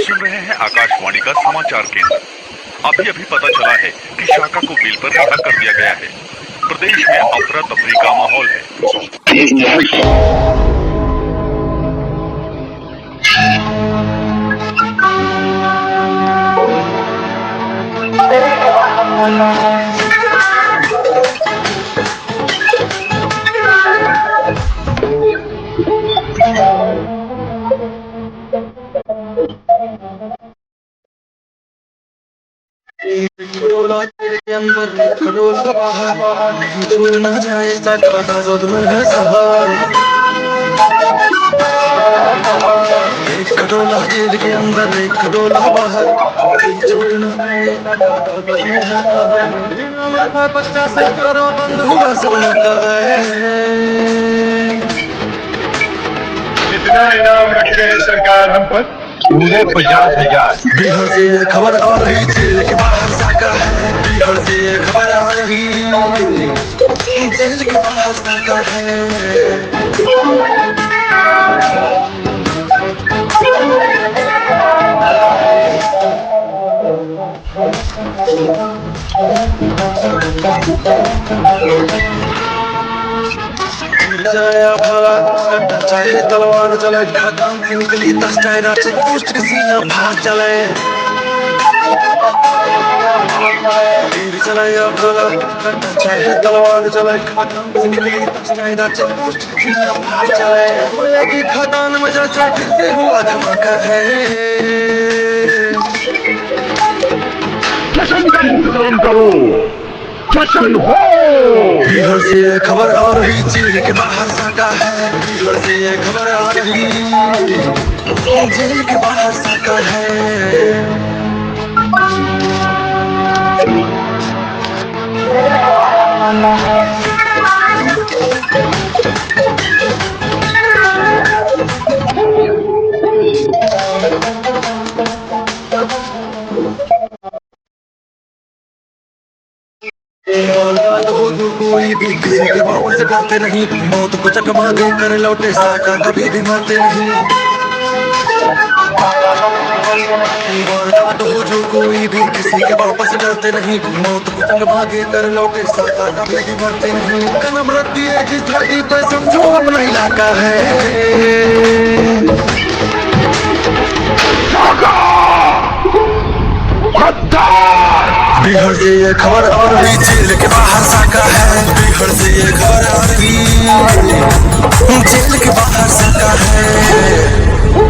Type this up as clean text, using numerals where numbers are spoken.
सुन रहे हैं आकाशवाणी का समाचार केंद्र। अभी अभी पता चला है कि शाका को बिल पर रिहा कर दिया गया है। प्रदेश में अफरा तफरी का माहौल है। खडोला तेरे अंदर खडोला बाहर नहीं दूर ना जाए सका जो तुम्हें है सहार एक खडोला तेरे अंदर एक खडोला बाहर नहीं दूर ना जाए सका जो तुम्हें है सहार 50 करोड़ बंद हुआ सपना का है। कितना इनाम रखे है सरकार हम पर? पूरे 50,000। बिहार से ये खबर आ रही जेल के बाहर साका है। बिहार से ये खबर आ रही जेल के बाहर साका है। चाहे तलवार चले खदान से निकली 10 टायरा से पोस्ट के सीना भाग चले तीर चलाया भला चाहे तलवार चले खदान से निकली 10 टायरा से पोस्ट के सीना भाग चले बोले कि खदान में जा चढ़ते हुआ धमाका है। बिहार से ये खबर आ रही जेल के बाहर साका है। बिहार से ये खबर आ रही जेल के बाहर साका है। कोई भी किसी के बाबू से डरते नहीं, मौत को चकमा देकर लौटे साका कभी भी मरते नहीं। जो कोई भी किसी के वापस डरते नहीं, मौत को चकमा देकर लौटे साका कभी भी मरते नहीं। कदम रखती है जिस धरती पे समझो अपना इलाका है। बिहार से ये खबर आ रही जेल के बाहर साका है। बिहार से ये खबर आ रही जेल के बाहर साका है।